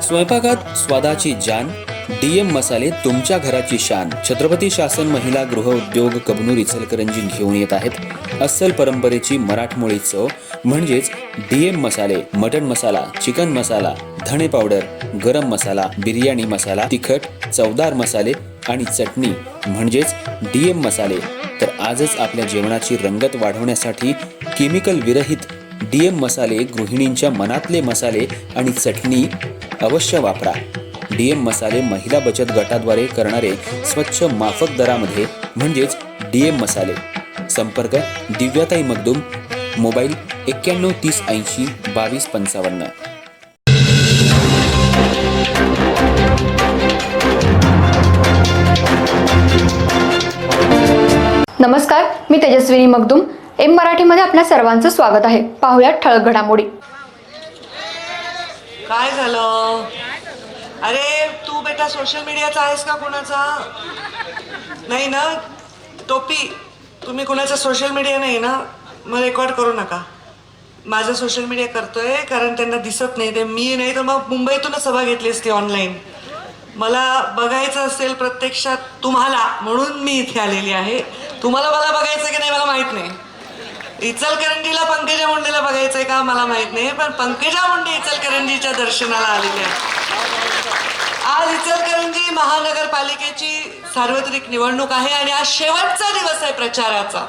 स्वयंपाकात स्वादाची जान, डीएम मसाले तुमच्या घराची शान. छत्रपती शासन महिला गृह उद्योग कबनूर इचलकरंजी घेऊन येत आहेत अस्सल परंपरेची मराठमोळी चव म्हणजेच डीएम मसाले. मटन मसाला, चिकन मसाला, धणे पावडर, गरम मसाला, बिर्याणी मसाला, तिखट चवदार मसाले आणि चटणी म्हणजेच डीएम मसाले. तर आजच आपल्या जेवणाची रंगत वाढवण्यासाठी केमिकल विरहित डीएम मसाले, गृहिणींच्या मनातले मसाले आणि चटणी अवश्य वापरा. डीएम मसाले महिला बचत गटाद्वारे करणारे स्वच्छ माफक दरामध्ये म्हणजेच डीएम मसाले. संपर्क दिव्याताई मगदूम, मोबाईल 91 30 80 22 55. नमस्कार, मी तेजस्विनी मगदूम. एम मराठीमध्ये आपल्या सर्वांचं स्वागत आहे. पाहूयात ठळक घडामोडी. काय झालं? अरे तू बेटा सोशल मीडियाचा आहेस का कोणाचा? नाही ना? टोपी, तुम्ही कोणाचा सोशल मीडिया नाही ना? मग रेकॉर्ड करू नका. माझं सोशल मीडिया करतोय कारण त्यांना दिसत नाही ते. मी नाही तर मग मुंबईतूनच सभा घेतली असती ऑनलाईन. मला बघायचं असेल प्रत्यक्षात तुम्हाला म्हणून मी इथे आलेली आहे. तुम्हाला मला बघायचं की नाही मला माहित नाही. इचलकरंजीला पंकजा मुंडेला बघायचंय का मला माहित नाही, पण पंकजा मुंडे इचलकरंजीच्या दर्शनाला आलेली आहे. आज इचलकरंजी महानगरपालिकेची सार्वत्रिक निवडणूक आहे आणि आज शेवटचा दिवस आहे प्रचाराचा.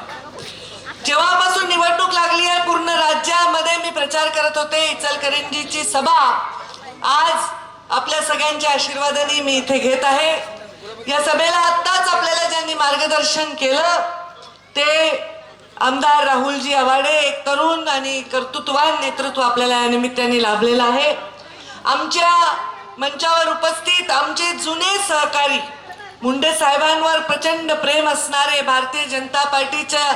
जेव्हापासून निवडणूक लागली आहे पूर्ण राज्यामध्ये मी प्रचार करत होते. इचलकरंजीची सभा आज आपल्या सगळ्यांच्या आशीर्वादाने मी इथे घेत आहे. या सभेला आत्ताच आपल्याला ज्यांनी मार्गदर्शन केलं ते आमदार राहुलजी आवाडे, एक तरुण आणि कर्तृत्ववान नेतृत्व आपल्याला या निमित्ताने लाभलेलं आहे. आमच्या मंचावर उपस्थित आमचे जुने सहकारी, मुंडे साहेबांवर प्रचंड प्रेम असणारे, भारतीय जनता पार्टीच्या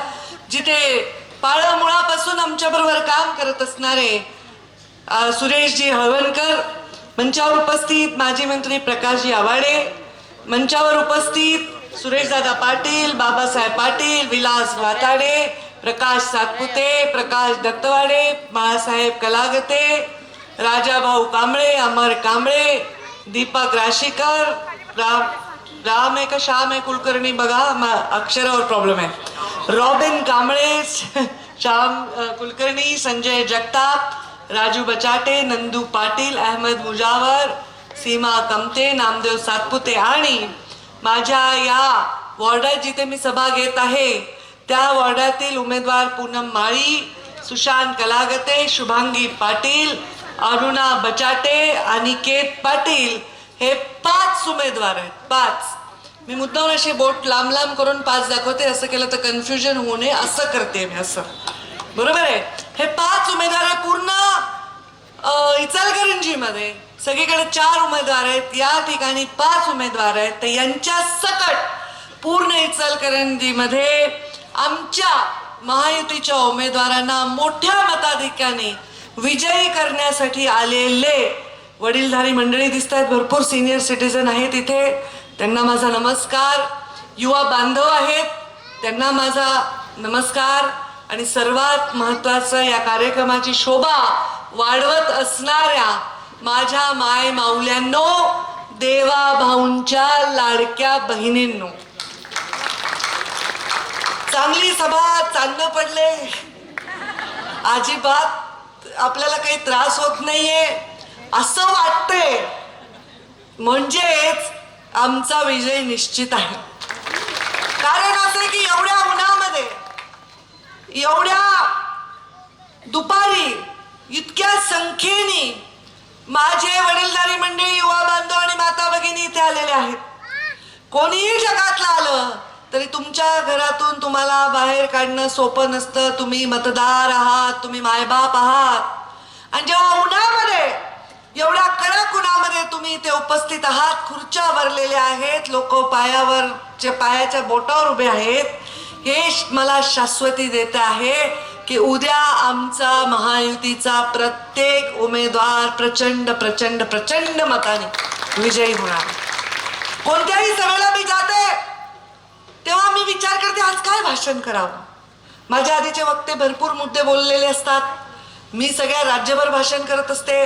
जिथे पाळमुळापासून आमच्याबरोबर काम करत असणारे सुरेशजी हळवणकर, मंचावर उपस्थित माजी मंत्री प्रकाशजी आवाडे, मंचावर उपस्थित सुरेशदादा पाटील, बाबासाहेब पाटील, विलास वाताडे, प्रकाश सातपुते, प्रकाश दत्तवाडे, बाळासाहेब कलागते, राजाभाऊ कांबळे, अमर कांबळे, दीपक राशीकर, राम आहे का श्याम आहे कुलकर्णी बघा, अक्षरावर प्रॉब्लेम आहे, रॉबिन कांबळे, श्याम कुलकर्णी, संजय जगताप, राजू बचाटे, नंदू पाटील, अहमद मुजावर, सीमा कमते, नामदेव सातपुते आणि माझ्या या वॉर्डात जिथे मी सभा घेत आहे त्या वॉर्डातील उमेदवार पूनम माळी, सुशांत कलागते, शुभांगी पाटील, अरुणा बचाटे, अनिकेत पाटील, हे 5 उमेदवार आहेत. 5. मी मुद्दाम अशी बोट लांब लांब करून 5 दाखवते. असं केलं तर कन्फ्युजन होऊ नये असं करते मी. असं बरोबर आहे. हे 5 उमेदवार आहे पूर्ण इचलकरंजीमध्ये. सगळीकडे 4 उमेदवार आहेत, या ठिकाणी 5 उमेदवार आहेत. तर यांच्या सकट पूर्ण इचलकरंजीमध्ये आमच्या महायुतीच्या उमेदवारांना मोठ्या मताधिक्याने विजयी करण्यासाठी आलेले वडीलधारी मंडळी दिसत आहेत. भरपूर सिनियर सिटीजन आहेत इथे, त्यांना माझा नमस्कार. युवा बांधव आहेत, त्यांना माझा नमस्कार. आणि सर्वात महत्त्वाचं, या कार्यक्रमाची शोभा वाढवत असणाऱ्या माझ्या माय माऊल्यांनो, देवा भाऊंच्या लाडक्या बहिणींनो, चांगली सभा, चांदणं पडले, अजिबात आपल्याला काही त्रास होत नाहीये असं वाटतंय, म्हणजेच आमचा विजय निश्चित आहे. कारण असं की एवढ्या उन्हामध्ये, एवढ्या दुपारी, इतक्या संख्येने माझे वडीलधारी मंडळी, युवा बांधव आणि माता भगिनी इथे आलेले आहेत. कोणीही जगातलं आलं तरी तुमच्या घरातून तुम्हाला बाहेर काढणं सोपं नसतं. तुम्ही मतदार आहात, तुम्ही मायबाप आहात. आणि जेव्हा उन्हामध्ये, एवढ्या कडक उन्हामध्ये तुम्ही इथे उपस्थित आहात, खुर्च्या भरलेल्या आहेत, लोक पायाच्या बोटावर उभे आहेत, हे मला शाश्वती देत आहे की उद्या आमचा महायुतीचा प्रत्येक उमेदवार प्रचंड प्रचंड प्रचंड मताने विजयी होणार. कोणत्याही सभेला मी जाते तेव्हा मी विचार करते आज काय भाषण करावं. माझ्या आधीचे वक्ते भरपूर मुद्दे बोललेले असतात. मी सगळ्या राज्यभर भाषण करत असते.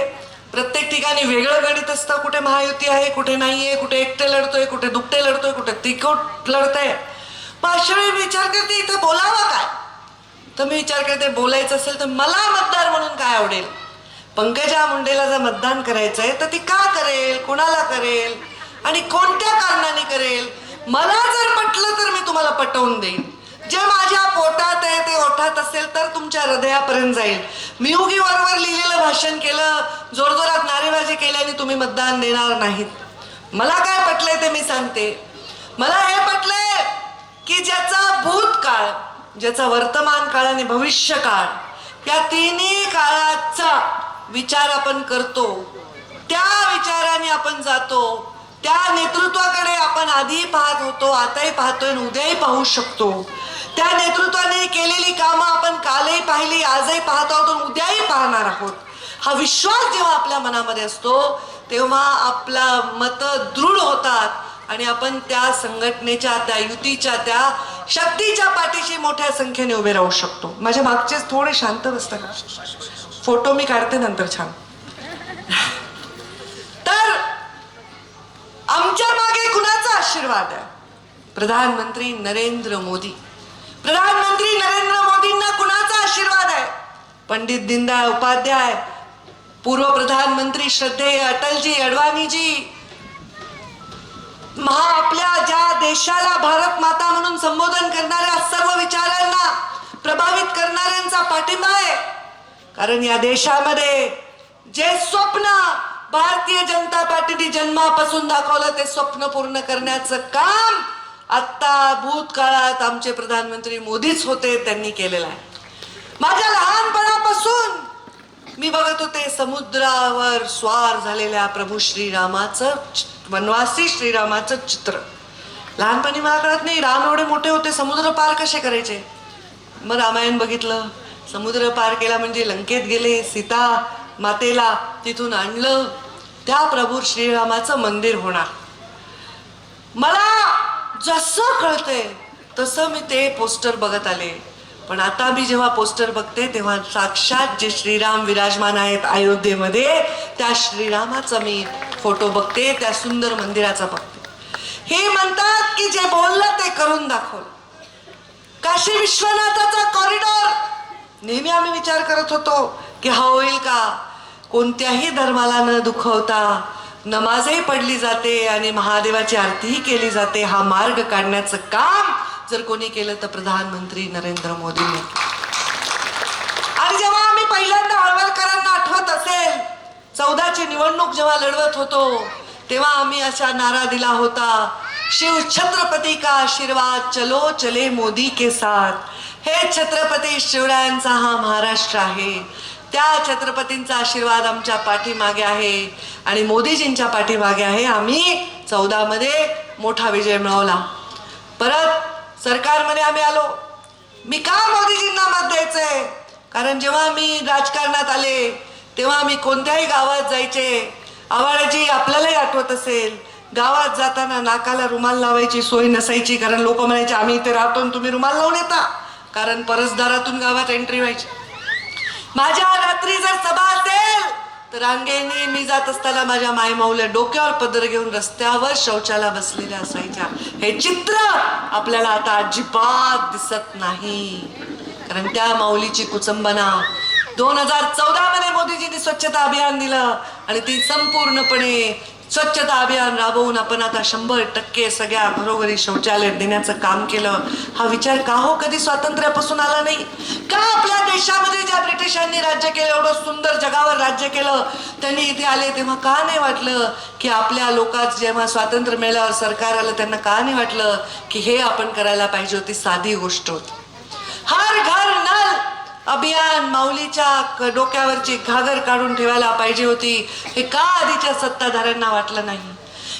प्रत्येक ठिकाणी वेगळं गणित असतं. कुठे महायुती आहे, कुठे नाहीये, कुठे एकटे लढतोय, कुठे दुकटे लढतोय, कुठे तिखट लढतंय. मग अशा वेळी विचार करते इथं बोलावं काय. तर मी विचार करते बोलायचं असेल तर मला मतदार म्हणून काय आवडेल. पंकजा मुंडेला जर मतदान करायचंय तर ती का करेल, कोणाला करेल आणि कोणत्या कारणाने करेल. मला जर पटलं तर मी तुम्हाला पटवून देईन. जे माझ्या पोटात आहे ते ओठात असेल तर तुमच्या हृदयापर्यंत जाईल. मी उगी वरवर लिहिलेलं भाषण केलं, जोरजोरात नारेबाजी केल्याने तुम्ही मतदान देणार नाहीत. मला काय पटलंय ते मी सांगते. मला हे पटलंय की ज्याचा भूतकाळ, ज्याचा वर्तमान काळ आणि भविष्य काळ या तिन्ही काळाचा विचार आपण करतो, त्या विचाराने आपण जातो, त्या नेतृत्वाकडे आपण आधी पाहत होतो, आताही पाहतोय आणि उद्याही पाहू शकतो. त्या नेतृत्वाने केलेली कामं आपण कालही पाहिली, आजही पाहत आहोत आणि उद्याही पाहणार आहोत. हा विश्वास जेव्हा आपल्या मनामध्ये असतो तेव्हा आपला मत दृढ होतात आणि आपण त्या संघटनेच्या, त्या युतीच्या, त्या शक्तीच्या पाठीशी मोठ्या संख्येने उभे राहू शकतो. माझ्या मागचेच थोडे शांत बसतात का, फोटो मी काढते नंतर छान. तर आमच्या मागे कुणाचा आशीर्वाद आहे. प्रधानमंत्री नरेंद्र मोदी. प्रधानमंत्री नरेंद्र मोदींना कुणाचा आशीर्वाद आहे. पंडित दीनदयाळ उपाध्याय, पूर्व प्रधानमंत्री श्रद्धेय अटलजी, अडवाणीजी, आपल्या ज्या देशाला भारत माता म्हणून संबोधन करणाऱ्या सर्व विचारांना प्रभावित करणाऱ्यांचा पाठिंबा आहे. कारण या देशामध्ये जे स्वप्न भारतीय जनता पार्टीने जन्मापासून दाखवलं ते स्वप्न पूर्ण करण्याचं काम आता भूतकाळात आमचे प्रधानमंत्री मोदीच होते, त्यांनी केलेलं आहे. माझ्या लहानपणापासून मी बघत होते समुद्रावर स्वार झालेल्या प्रभू श्रीरामाचं, वनवासी श्रीरामाचं चित्र. लहानपणी मला कळत नाही राम एवढे मोठे होते, समुद्र पार कसे करायचे. मग रामायण बघितलं, समुद्र पार केला म्हणजे लंकेत गेले, सीता मातेला तिथून आणलं, त्या प्रभू श्रीरामाचं मंदिर होणार. मला जसं कळतंय तसं मी ते पोस्टर बघत आले. पण आता मी जेव्हा पोस्टर बघते तेव्हा साक्षात जे श्रीराम विराजमान आहेत अयोध्येमध्ये, त्या श्रीरामाचा मी फोटो बघते, त्या सुंदर मंदिराचा बघते. हे म्हणतात की जे बोललं ते करून दाखवलं. काशी विश्वनाथाचा कॉरिडॉर नेहमी आम्ही विचार करत होतो की हा होईल का. कोणत्याही धर्माला न दुखवता नमाजही पडली जाते आणि महादेवाची आरतीही केली जाते. हा मार्ग काढण्याचं काम जर कोणी केलं तर प्रधानमंत्री नरेंद्र मोदींनी. आणि जेव्हा आम्ही पहिल्यांदा आळवलकरांना आठवत असेल 14ची निवडणूक जेव्हा लढवत होतो तेव्हा आम्ही असा नारा दिला होता, शिव छत्रपती का आशीर्वाद, चलो चले मोदी के साथ. हे छत्रपती शिवरायांचा हा महाराष्ट्र आहे. त्या छत्रपतींचा आशीर्वाद आमच्या पाठीमागे आहे आणि मोदीजींच्या पाठीमागे आहे. आम्ही 14 मध्ये मोठा विजय मिळवला. परत सरकारमध्ये आम्ही आलो. मी का मोदीजींना मत द्यायचंय, कारण जेव्हा मी राजकारणात आले तेव्हा मी कोणत्याही गावात जायचे. आवाळाजी आपल्यालाही आठवत असेल, गावात जाताना नाकाला रुमाल लावायची सोय नसायची, कारण लोक म्हणायचे आम्ही इथे राहतो आणि तुम्ही रुमाल लावून येता, कारण परसदारातून गावात एंट्री व्हायची. माझ्या रात्री जर सभा असेल तर रांगेने मी जात असताना माझ्या मायमाऊल्या डोक्यावर पदर घेऊन रस्त्यावर शौचाला बसलेल्या असायच्या. हे चित्र आपल्याला आता अजिबात दिसत नाही, कारण त्या माऊलीची कुचंबना 2014 मध्ये मोदीजींनी स्वच्छता अभियान दिलं आणि ती संपूर्णपणे स्वच्छता अभियान राबवून आपण आता 100% सगळ्या घरोघरी शौचालय देण्याचं काम केलं. हा विचार का हो कधी स्वातंत्र्यापासून आला नाही का. आपल्या देशामध्ये ज्या ब्रिटिशांनी राज्य केलं, एवढं सुंदर जगावर राज्य केलं, त्यांनी इथे आले तेव्हा का नाही वाटलं की आपल्या लोकात जेव्हा स्वातंत्र्य मिळाल्यावर सरकार आलं त्यांना का नाही वाटलं की हे आपण करायला पाहिजे होती. साधी गोष्ट होती. हर घर नल अभियान माऊलीच्या डोक्यावरची घागर काढून ठेवायला पाहिजे होती. हे का आधीच्या सत्ताधाऱ्यांना वाटलं नाही.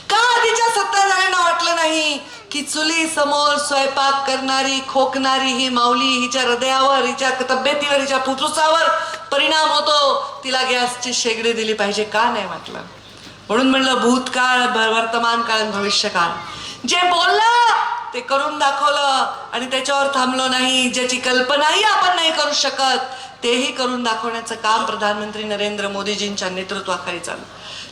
का आधीच्या सत्ताधाऱ्यांना वाटलं नाही की चुली समोर स्वयंपाक करणारी खोकणारी ही माऊली, हिच्या हृदयावर, हिच्या तब्येतीवर, हिच्या फुफ्फुसावर परिणाम होतो, तिला गॅसची शेगडी दिली पाहिजे. का नाही वाटलं. म्हणून म्हणलं भूतकाळ, वर्तमान काळ आणि भविष्यकाळ. जे बोललं ते करून दाखवलं आणि त्याच्यावर थांबलो नाही. ज्याची कल्पनाही आपण नाही करू शकत तेही करून दाखवण्याचं काम प्रधानमंत्री नरेंद्र मोदीजींच्या नेतृत्वाखाली चालू.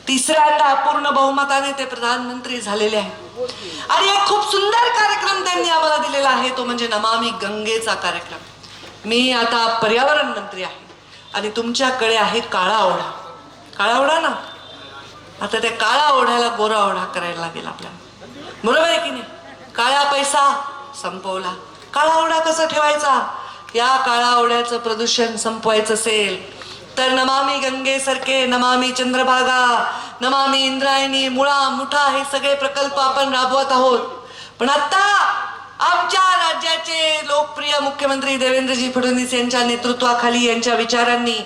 तिसऱ्यांदा अपूर्ण बहुमताने ते प्रधानमंत्री झालेले आहेत आणि एक खूप सुंदर कार्यक्रम त्यांनी आम्हाला दिलेला आहे, तो म्हणजे नमामि गंगेचा कार्यक्रम. मी आता पर्यावरण मंत्री आहे आणि तुमच्याकडे आहे काळा ओढा. काळा ओढा ना, आता त्या काळा ओढ्याला गोरा ओढा करायला लागेल आपल्याला, बरोबर आहे की नाही? काळा पैसा संपवला, काळा ओढा कसा ठेवायचा? या काळा ओढ्याचं प्रदूषण संपवायचं असेल तर नमामि गंगेसारखे, नमामि चंद्रभागा, नमामि इंद्रायणी, मुळा, मुठा हे सगळे प्रकल्प आपण राबवत आहोत. पण आता आमच्या राज्याचे लोकप्रिय मुख्यमंत्री देवेंद्रजी फडणवीस यांच्या नेतृत्वाखाली, यांच्या विचारांनी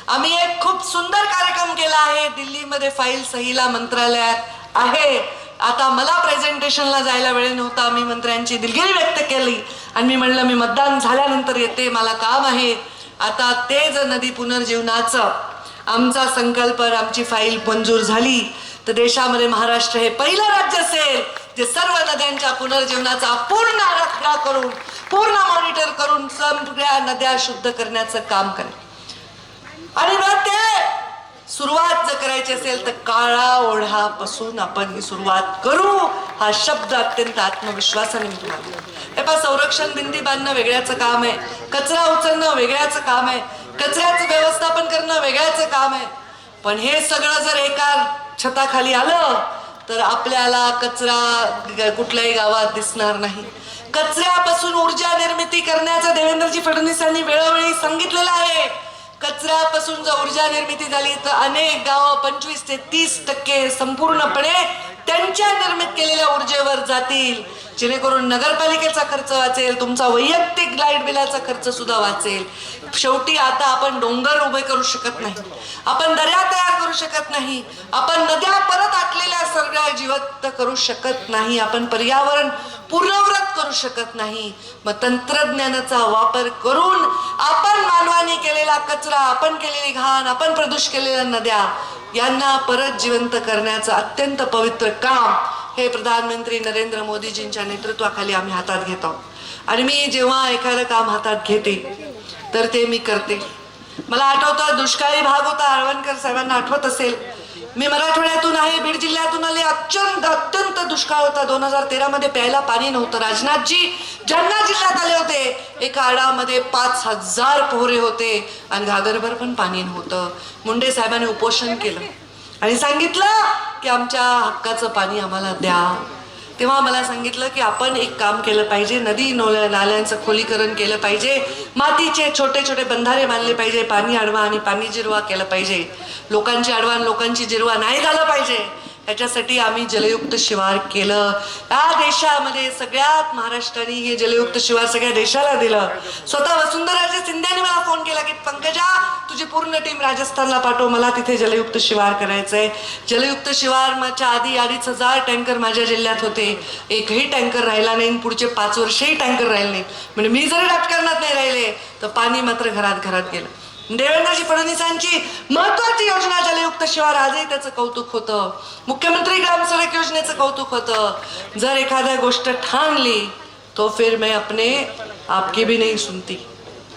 आम्ही एक खूप सुंदर कार्यक्रम केला आहे. दिल्लीमध्ये फाईल सहीला मंत्रालयात आहे. आता मला प्रेझेंटेशनला जायला वेळ नव्हता, मी मंत्र्यांची दिलगिरी व्यक्त केली आणि मी म्हणलं मी मतदान झाल्यानंतर येते, मला काम आहे. आता तेज नदी पुनर्जीवनाचं आमचा संकल्प, आमची फाईल मंजूर झाली तर देशामध्ये महाराष्ट्र हे पहिलं राज्य असेल जे सर्व नद्यांच्या पुनर्जीवनाचा पूर्ण आराखडा करून, पूर्ण मॉनिटर करून सगळ्या नद्या शुद्ध करण्याचं काम करेल. आणि मग ते सुरुवात जर करायची असेल तर काळा ओढ्यापासून आपण ही सुरुवात करू. हा शब्द अत्यंत आत्मविश्वासाने मी तुम्हाला. हे पहा, संरक्षण भिंती बांधणं वेगळ्याचं काम आहे, कचरा उचलणं वेगळ्याचं काम आहे, कचऱ्याचं व्यवस्थापन करणं वेगळ्याचं काम आहे. पण हे सगळं जर एका छताखाली आलं तर आपल्याला कचरा कुठल्याही गावात दिसणार नाही. कचऱ्यापासून ऊर्जा निर्मिती करण्याचं देवेंद्रजी फडणवीसांनी वेळोवेळी सांगितलेलं आहे. कचऱ्यापासून जर ऊर्जा निर्मिती झाली तर अनेक गावं 25 ते 30% संपूर्णपणे त्यांच्या निर्मित केलेल्या ऊर्जेवर जातील, जेणेकरून नगरपालिकेचा खर्च वाचेल, तुमचा वैयक्तिक लाईट बिलाचा खर्च सुद्धा वाचेल. शेवटी आता आपण डोंगर उभे करू शकत नाही, आपण दर्या तयार करू शकत नाही, आपण नद्या परत आटलेल्या सगळ्या जिवंत करू शकत नाही, आपण पर्यावरण पूर्ववत करू शकत नाही. मग तंत्रज्ञानाचा वापर करून आपण मानवाने केलेला कचरा, आपण केलेली घाण, आपण प्रदूषित केलेल्या नद्या यांना परत जिवंत करण्याचं अत्यंत पवित्र काम हे प्रधानमंत्री नरेंद्र मोदीजींच्या नेतृत्वाखाली आम्ही हातात घेतो. आणि मी जेव्हा एखादं काम हातात घेते तर ते मी करते. मला आठवतं, दुष्काळी भाग होता, आळवणकर साहेबांना आठवत असेल. मी मराठवाड्यातून आहे, बीड जिल्ह्यातून आले. अत्यंत दुष्काळ होता. 2013 मध्ये प्यायला पाणी नव्हतं. राजनाथजी जालना जिल्ह्यात आले होते, एका आडामध्ये 5000 पोहरे होते आणि घागरभर पण पाणी नव्हतं. मुंडे साहेबांनी उपोषण केलं आणि सांगितलं की आमच्या हक्काचं पाणी आम्हाला द्या. तेव्हा मला सांगितलं की आपण एक काम केलं पाहिजे, नदी नाल्यांचं खोलीकरण केलं पाहिजे, मातीचे छोटे छोटे बंधारे बांधले पाहिजे, पाणी अडवा आणि पाणी जिरवा केलं पाहिजे, लोकांची अडवा आणि लोकांची जिरवा नाही झालं पाहिजे. त्याच्यासाठी आम्ही जलयुक्त शिवार केलं. या देशामध्ये सगळ्यात महाराष्ट्राने हे जलयुक्त शिवार सगळ्या देशाला दिलं. स्वतः वसुंधराजे शिंदेने मला फोन केला की पंकजा, तुझी पूर्ण टीम राजस्थानला पाठव, मला तिथे जलयुक्त शिवार करायचंय. जलयुक्त शिवारच्या आधी 2500 टँकर माझ्या जिल्ह्यात होते, एकही टँकर राहिला नाही. पुढचे 5 वर्षही टँकर राहिले नाही. म्हणजे मी जरी राजकारणात नाही राहिले तर पाणी मात्र घरात घरात गेलं. देवेंद्रजी फडणवीसांची महत्वाची योजना जलयुक्त शिवार, आजही त्याचं कौतुक होतं. मुख्यमंत्री ग्राम सडक योजनेचं कौतुक होतं. जर एखाद्या गोष्ट ठाणली तो फिर मैं अपने आपकी भी नहीं सुनती,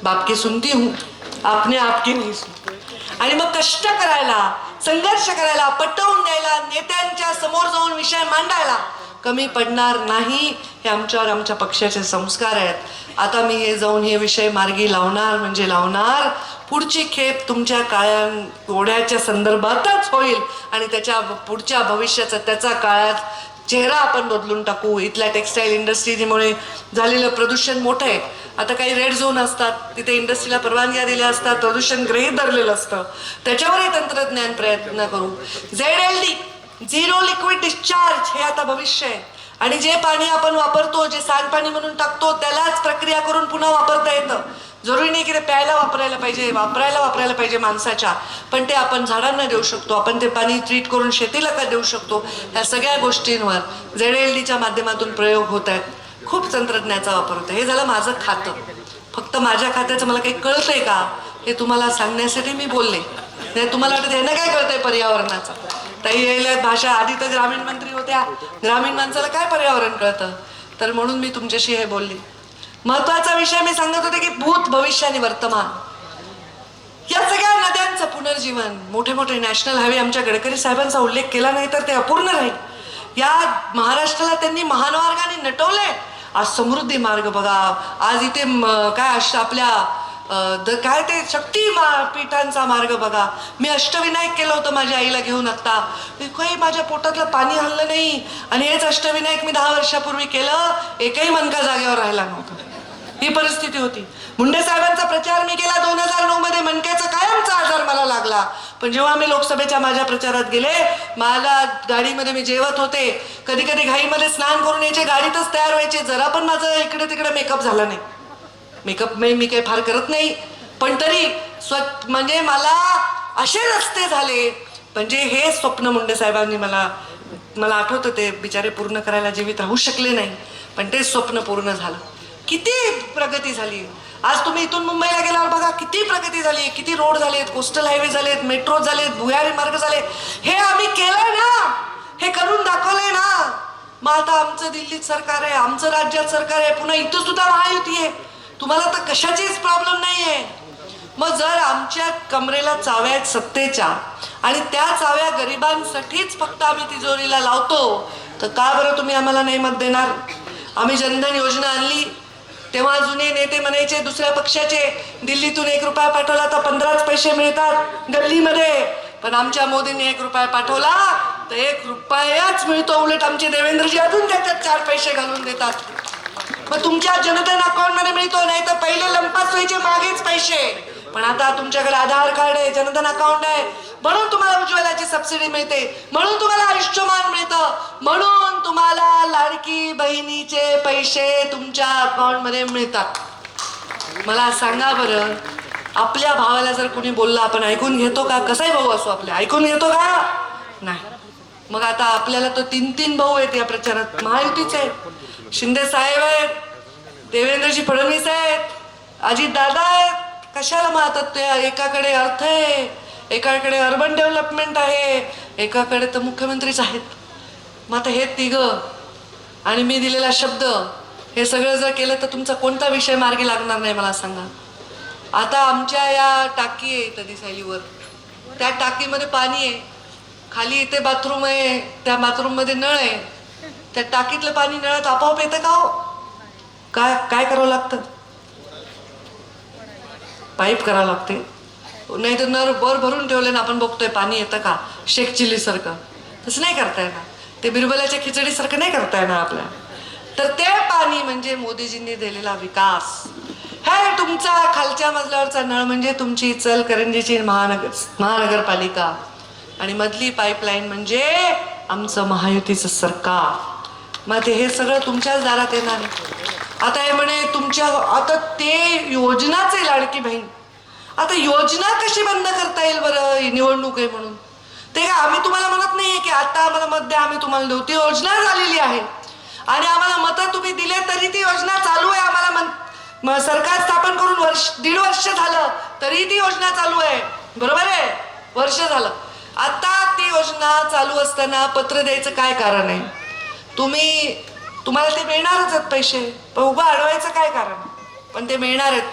बाप की सुनती हूँ, आपने आपकी नहीं सुनती. आणि मग कष्ट करायला, संघर्ष करायला, पटवून द्यायला, नेत्यांच्या समोर जाऊन विषय मांडायला कमी पडणार नाही. हे आमच्यावर आमच्या पक्षाचे संस्कार आहेत. आता मी हे जाऊन हे विषय मार्गी लावणार म्हणजे लावणार. पुढची खेप तुमच्या काळ्या ओढ्याच्या संदर्भातच होईल आणि त्याच्या पुढच्या भविष्याचा, त्याचा काळात चेहरा आपण बदलून टाकू. इथल्या टेक्स्टाईल इंडस्ट्रीमुळे झालेलं प्रदूषण मोठं आहे. आता काही रेड झोन असतात, तिथे इंडस्ट्रीला परवानग्या दिल्या असतात, प्रदूषण गृहीत धरलेलं असतं, त्याच्यावरही तंत्रज्ञान प्रयत्न करू. ZLD, झिरो लिक्विड डिस्चार्ज, हे आता भविष्य आहे. आणि जे पाणी आपण वापरतो, जे सांडपाणी म्हणून टाकतो, त्यालाच प्रक्रिया करून पुन्हा वापरता येतं. जरुरी नाही की ते प्यायला वापरायला पाहिजे माणसाच्या, पण ते आपण झाडांना देऊ शकतो, आपण ते पाणी ट्रीट करून शेतीला का देऊ शकतो. या सगळ्या गोष्टींवर ZLDच्या माध्यमातून प्रयोग होत आहेत. खूप तंत्रज्ञानाचा वापर होतो. हे झालं माझं खातं. फक्त माझ्या खात्याचं मला काही कळतंय का हे तुम्हाला सांगण्यासाठी मी बोलले. नाही तुम्हाला वाटतं ह्यांना काय कळतंय पर्यावरणाचं. ताई यायला भाषा, आधी तर ग्रामीण मंत्री होत्या, ग्रामीण माणसाला काय पर्यावरण कळतं. तर म्हणून मी तुमच्याशी हे बोलले. महत्वाचा विषय मी सांगत होते की भूत, भविष्य आणि वर्तमान. या सगळ्या नद्यांचं पुनर्जीवन, मोठे मोठे नॅशनल हायवे, आमच्या गडकरी साहेबांचा उल्लेख केला नाही तर ते अपूर्ण राहील. या महाराष्ट्राला त्यांनी महामार्गाने नटवलंय. आज समृद्धी मार्ग बघा, आज इथे काय आपल्या काय ते शक्ती पीठांचा मार्ग बघा. मी अष्टविनायक केलं होतं माझ्या आईला घेऊन. आत्ता काही माझ्या पोटातलं पाणी हल्लं नाही. आणि हेच अष्टविनायक मी 10 वर्षापूर्वी केलं, एकही मनका जागेवर राहिला नव्हता. ही परिस्थिती होती. मुंडे साहेबांचा प्रचार मी केला 2009 मध्ये. मणक्याचा कायमचा आजार मला लागला. पण जेव्हा मी लोकसभेच्या माझ्या प्रचारात गेले, मला गाडीमध्ये मी जेवत होते, कधी कधी घाईमध्ये स्नान करून यायचे, गाडीतच तयार व्हायचे. जरा पण माझं इकडे तिकडे मेकअप झाला नाही. मेकअप मी काही फार करत नाही, पण तरी म्हणजे मला असे रस्ते झाले. म्हणजे हे स्वप्न मुंडे साहेबांनी मला आठवतं, ते बिचारे पूर्ण करायला जीवित राहू शकले नाही, पण ते स्वप्न पूर्ण झालं. किती प्रगती झाली. आज तुम्ही इथून मुंबईला गेल्यावर बघा किती प्रगती झाली, किती रोड झालेत, कोस्टल हायवे झालेत, मेट्रो झालेत, भुयारी मार्ग झाले. हे आम्ही केलंय ना, हे करून दाखवलंय ना. मग आता आमचं दिल्लीत सरकार आहे, आमचं राज्यात सरकार आहे, पुन्हा इथं सुद्धा महायुती आहे. तुम्हाला तर कशाचीच प्रॉब्लेम नाहीये. मग जर आमच्या कमरेला चाव्या आहेत सत्तेच्या, आणि त्या चाव्या गरिबांसाठीच फक्त आम्ही तिजोरीला लावतो, तर का बरं तुम्ही आम्हाला नाही मत देणार? आम्ही जनधन योजना आणली तेव्हा जुने नेते म्हणायचे दुसऱ्या पक्षाचे, दिल्लीतून 1 रुपया पाठवला तर 15च पैसे मिळतात गल्लीमध्ये. पण आमच्या मोदींनी 1 रुपया पाठवला तर 1 रुपयाच मिळतो. उलट आमचे देवेंद्रजी अजून त्याच्यात 4 पैसे घालून देतात. मग तुमच्या जनधन अकाउंट मध्ये मिळतो, नाही तर पहिले लंपास व्हायचे मागेच पैसे. पण आता तुमच्याकडे आधार कार्ड आहे, जनधन अकाउंट आहे, म्हणून तुम्हाला उज्ज्वलाची सबसिडी मिळते, म्हणून तुम्हाला आयुष्यमान मिळतं, म्हणून तुम्हाला लाडकी बहिणीचे पैसे तुमच्या अकाउंट मध्ये मिळतात. मला सांगा बरं, आपल्या भावाला जर कोणी बोललं आपण ऐकून घेतो का? कसाही भाऊ असो आपल्या, ऐकून घेतो का? नाही. मग आता आपल्याला तर 3 भाऊ आहेत या प्रचारात, महायुतीचे आहेत. शिंदे साहेब आहेत, देवेंद्रजी फडणवीस आहेत, अजित दादा आहेत. कशाला मारतात ते? एकाकडे अर्थ आहे, एकाकडे अर्बन डेव्हलपमेंट आहे, एकाकडे तर मुख्यमंत्रीच आहेत. मग आता हे तिघं आणि मी दिलेला शब्द, हे सगळं जर केलं तर तुमचा कोणता विषय मार्गी लागणार नाही मला सांगा. आता आमच्या या टाकी आहे इथं दिसायलीवर, त्या टाकीमध्ये पाणी आहे, खाली इथे बाथरूम आहे, त्या बाथरूममध्ये नळ आहे. त्या टाकीतलं पाणी नळात आपोआप येतं का हो? काय करावं लागतं? पाईप करावं लागते, नाही तर नळ वर भरून ठेवले ना आपण बघतोय पाणी येतं का, शेख चिल्ली सारखं. तसं नाही करता येणार, ते बिरबलाच्या खिचडीसारखं नाही करता येणार आपल्याला. तर ते पाणी म्हणजे मोदीजींनी दिलेला विकास. हे तुमचा खालच्या मजल्यावरचा नळ म्हणजे तुमची इचलकरंजीची महानगरपालिका, आणि मधली पाईपलाईन म्हणजे आमचं महायुतीचं सरकार. मग हे सगळं तुमच्याच दारात येणार. आता हे म्हणे तुमच्या, आता ते योजनाचे लाडकी बहीण, आता योजना कशी बंद करता येईल बरं? निवडणूक आहे म्हणून ते आम्ही तुम्हाला म्हणत नाहीये की आता आम्हाला मत द्या आम्ही तुम्हाला देऊ. ती योजना झालेली आहे आणि आम्हाला मतं तुम्ही दिले तरी ती योजना चालू आहे. आम्हाला सरकार स्थापन करून 1.5 वर्ष झालं तरी ती योजना चालू आहे, बरोबर आहे? वर्ष झालं. आता ती योजना चालू असताना पत्र द्यायचं काय कारण आहे? तुम्हाला ते मिळणारच आहेत पैसे, पण उभं अडवायचं काय कारण? पण ते मिळणार आहेत.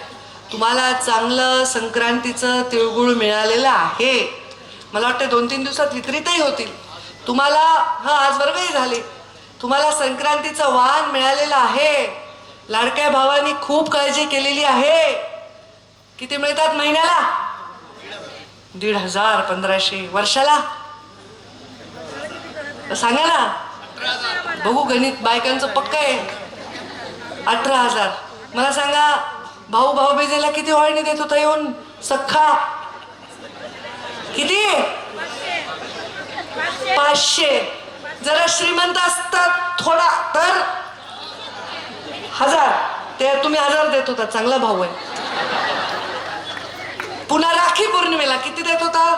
तुम्हाला चांगलं संक्रांतीचं तिळगुळ मिळालेलं आहे. मला वाटतं 2-3 दिवसात विक्रीतही होतील. तुम्हाला आज वर्गही झाले. तुम्हाला संक्रांतीचं वाण मिळालेलं आहे. लाडक्या भावानी खूप काळजी केलेली आहे. किती मिळतात महिन्याला? 1,500, 1,500. वर्षाला सांगा ना, बघू गणित बायकांचं पक्क आहे. 18,000. मला सांगा, भाऊ भाऊबीजेला किती ओळणी देत होता येऊन सख्खा? किती? 500. जरा श्रीमंत असतात थोडा तर 1000. ते तुम्ही 1000 देत होता, चांगला भाऊ आहे. पुन्हा राखी पौर्णिमेला किती देत होता?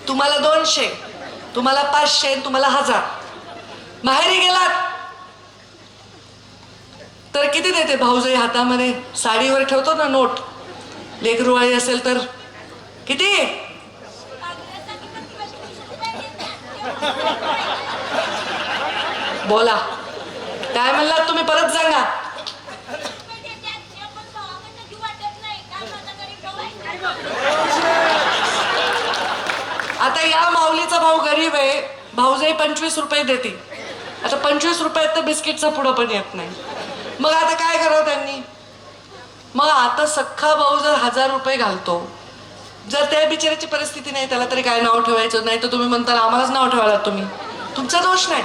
तुम्हाला 200, तुम्हाला 500, तुम्हाला 1000. माहेरी गेलात तर किती देते भाऊजाई हातामध्ये? साडीवर ठेवतो ना नोट, लेकरुवाळी असेल तर किती? बोला, काय म्हणलात तुम्ही? परत सांगा. आता या माऊलीचा भाऊ गरीब आहे, भाऊजाई 25 रुपये देते. आता 25 रुपयात तर बिस्किटचा पुडा पण येत नाही. मग आता काय करावं त्यांनी? मग आता सख्खा भाऊ जर 1000 रुपये घालतो, जर त्या बिचाराची परिस्थिती नाही, त्याला तरी काय नाव ठेवायचं? नाही तर तुम्ही म्हणता आम्हालाच नाव ठेवायला, तुम्ही तुमचा दोष नाही.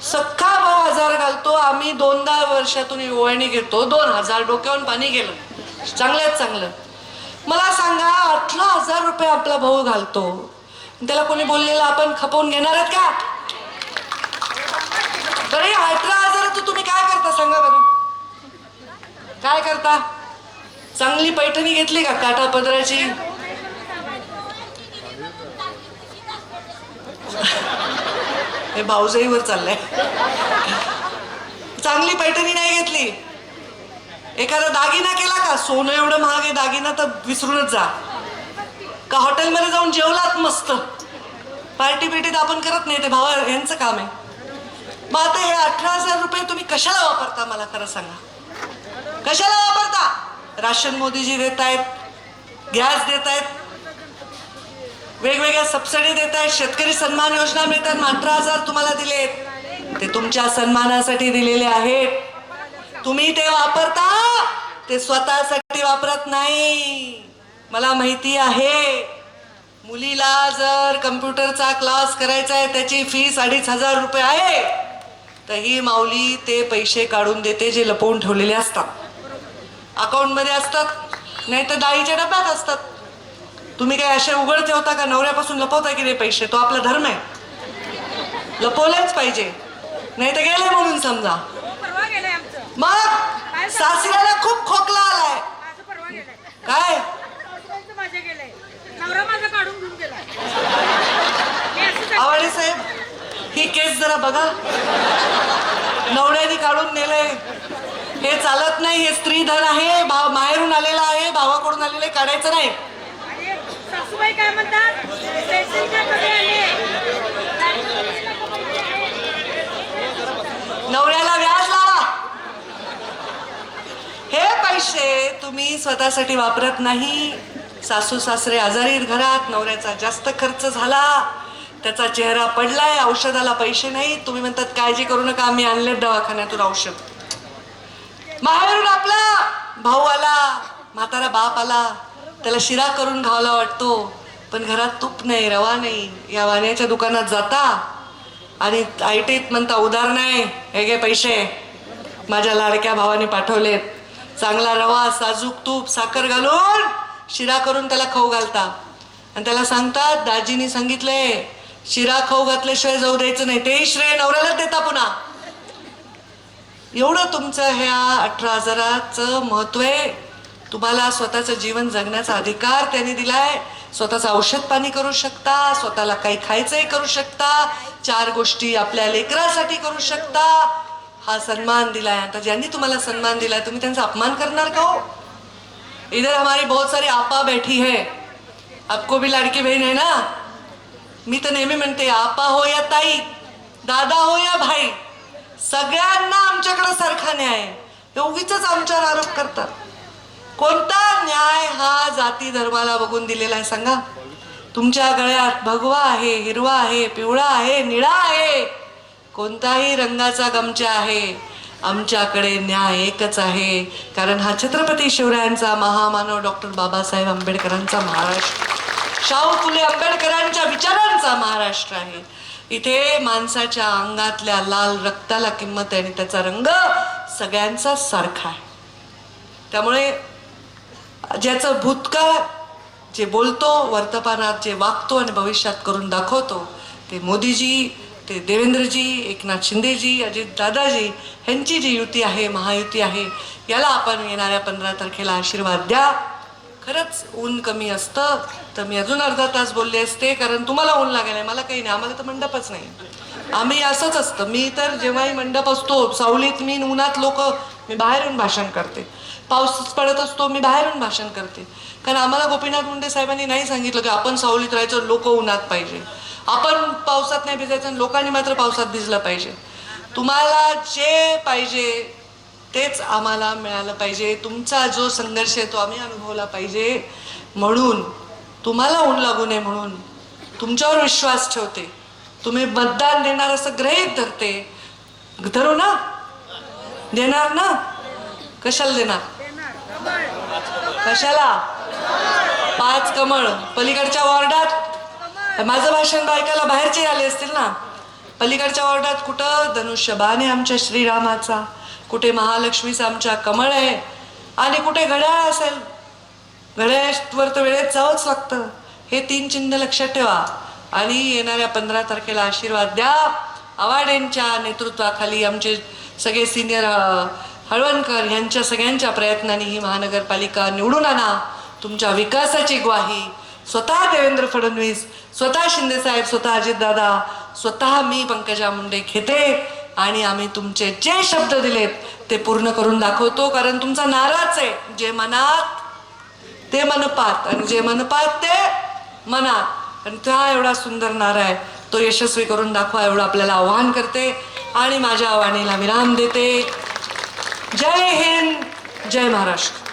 सख्खा भाऊ 1000 घालतो, आम्ही 2दा वर्षातून ओवाळणी घेतो, 2000 डोक्यावरून पाणी गेलं, चांगल्यात चांगलं. मला सांगा 18,000 रुपये आपला भाऊ घालतो, त्याला कोणी बोललेलं आपण खपवून घेणार आहेत का? बरं 18,000 तुम्ही काय करता सांगा बरं? काय करता? चांगली पैठणी घेतली का काटा पदराची? हे भाऊजाईवर चाललंय. चांगली पैठणी नाही घेतली, एखादा दागिना केला का? सोनं एवढं महाग आहे दागिना तर विसरूनच जा. का हॉटेलमध्ये जाऊन जेवलात मस्त, पार्टी बिटीत आपण करत नाही, ते भावा यांचं काम आहे. मग आता हे 18,000 रुपये तुम्ही कशाला वापरता मला खरं सांगा? कशाला वापरता? राशन मोदीजी देत आहेत, गॅस देत आहेत, वेगवेगळ्या सबसिडी देत आहेत, शेतकरी सन्मान योजना मिळतात. 18,000 तुम्हाला दिलेत, ते तुमच्या सन्मानासाठी दिलेले आहेत. तुम्ही ते वापरता, ते स्वतःसाठी वापरत नाही. मला माहिती आहे, मुलीला जर कम्प्युटरचा क्लास करायचा आहे, त्याची फी 2,500 रुपये आहे, तर ही माऊली ते पैसे काढून देते जे लपवून ठेवलेले असतात, अकाउंटमध्ये असतात, नाही तर डाळीच्या डब्यात असतात. तुम्ही काय असे उघड ठेवता का? नवऱ्यापासून लपवता की नाही पैसे? तो आपला धर्म आहे, लपवलेच पाहिजे, नाही तर गेले म्हणून समजा. मग सासऱ्याला खूप खोकला आलाय, काय आवाडे साहेब, ही केस जरा बघा, नवऱ्याने काढून नेलंय, हे चालत नाही, हे स्त्री धन आहे, भाव माहेरून आलेला आहे, भावाकडून आलेलं काढायचं नाही. सासूबाई काय म्हणतात? नवऱ्याला व्याज लावा. हे पैसे तुम्ही स्वतःसाठी वापरत नाही. सासू सासरे आजारी घरात, नवऱ्याचा जास्त खर्च झाला, त्याचा चेहरा पडलाय, औषधाला पैसे नाही, तुम्ही म्हणतात काळजी करू नका, आम्ही आणले दवाखान्यातून औषध. माहेरून आपला भाऊ आला, म्हातारा बाप आला, त्याला शिरा करून खायला वाटतो, पण घरात तूप नाही, रवा नाही. या वाण्याच्या दुकानात जाता आणि आयटीत म्हणता उधार नाही, हे घे पैसे, माझ्या लाडक्या भावाने पाठवलेत, चांगला रवा, साजूक तूप, साखर घालून शिरा करून त्याला खाऊ घालता. आणि त्याला सांगतात दाजीनी सांगितलंय शिरा खाऊ घातल्याशिवाय जाऊ द्यायचं नाही, तेही श्रेय नवऱ्यालाच देता पुन्हा. एवढं तुमचं ह्या 18,000चं महत्व आहे. तुम्हाला स्वतःचं जीवन जगण्याचा अधिकार त्यांनी दिलाय. स्वतःचं औषध पाणी करू शकता, स्वतःला काही खायचंही करू शकता, 4 गोष्टी आपल्या लेकरासाठी करू शकता. हा सन्मान दिलाय. आता ज्यांनी तुम्हाला सन्मान दिलाय तुम्ही त्यांचा अपमान करणार का हो? इधर हमारी बहुत सारी आपा बैठी है, आपको भी लाडकी बहीण है ना. मी तर नेहमी म्हणते आपा हो या ताई, दादा हो या भाई, सगळ्यांना आमच्याकडे सारखा न्याय. हे उगीच आमच्यावर आरोप करतात. कोणता न्याय हा जाती धर्माला बघून दिलेला आहे सांगा? तुमच्या गळ्यात भगवा आहे, हिरवा आहे, पिवळा आहे, निळा आहे, कोणताही रंगाचा गमचा आहे, आमच्याकडे न्याय एकच आहे. कारण हा छत्रपती शिवरायांचा महामानव डॉक्टर बाबासाहेब आंबेडकरांचा महाराष्ट्र, शाहू फुले आंबेडकरांच्या विचारांचा महाराष्ट्र आहे. इथे माणसाच्या अंगातल्या लाल रक्ताला किंमत आहे आणि त्याचा रंग सगळ्यांचा सारखा आहे. त्यामुळे ज्याचं भूतकाळ जे बोलतो, वर्तमानात जे वागतो आणि भविष्यात करून दाखवतो, ते मोदीजी, ते देवेंद्रजी, एकनाथ शिंदेजी, अजित दादाजी ह्यांची जी युती आहे, महायुती आहे, याला आपण येणाऱ्या 15 तारखेला आशीर्वाद द्या. खरंच ऊन कमी असतं तर मी अजून अर्धा तास बोलले असते, कारण तुम्हाला ऊन लागेल, मला काही नाही, आम्हाला तर मंडपच नाही. आम्ही असंच असतं. मी तर जेव्हाही मंडप असतो सावलीत, मी उन्हात लोक, मी बाहेरून भाषण करते. पाऊस पडत असतो मी बाहेरून भाषण करते. कारण आम्हाला गोपीनाथ मुंडे साहेबांनी नाही सांगितलं की आपण सावलीत राहायचं, लोक उन्हात पाहिजे, आपण पावसात नाही भिजायचं आणि लोकांनी मात्र पावसात भिजलं पाहिजे. तुम्हाला जे पाहिजे तेच आम्हाला मिळालं पाहिजे. तुमचा जो संघर्ष आहे तो आम्ही अनुभवला पाहिजे. म्हणून तुम्हाला ऊन लागू नये म्हणून तुमच्यावर विश्वास ठेवते, तुम्ही मतदान देणार असं गृहीत धरते. धरू ना? देणार ना? कशाला देणार? कशाला? 5 कमळ. पलीकडच्या वॉर्डात माझं भाषण ऐकायला बाहेरचे आले असतील ना. पलीकडच्या वॉर्डात कुठं धनुष्यबाण आहे आमच्या श्रीरामाचा, कुठे महालक्ष्मीचा आमच्या कमळ आहे, आणि कुठे घड्याळ असेल. घड्याळावर तर वेळेत जावंच लागतं. हे 3 चिन्ह लक्षात ठेवा आणि येणाऱ्या 15 तारखेला आशीर्वाद द्या. आवाडेंच्या नेतृत्वाखाली आमचे सगळे सिनियर हळवणकर यांच्या सगळ्यांच्या प्रयत्नांनी ही महानगरपालिका निवडून आणा. तुमच्या विकासाची ग्वाही स्वतः देवेंद्र फडणवीस, स्वतः शिंदेसाहेब, स्वतः अजितदादा, स्वतः मी पंकजा मुंडे घेते आणि आम्ही तुमचे जे शब्द दिलेत ते पूर्ण करून दाखवतो. कारण तुमचा नाराच आहे, जे मनात ते मनपात आणि जे मनपात ते मनात. आणि त्या एवढा सुंदर नारा आहे, तो यशस्वी करून दाखवा एवढं आपल्याला आव्हान करते आणि माझ्या आव्हानाला विराम देते. जय हिंद, जय महाराष्ट्र.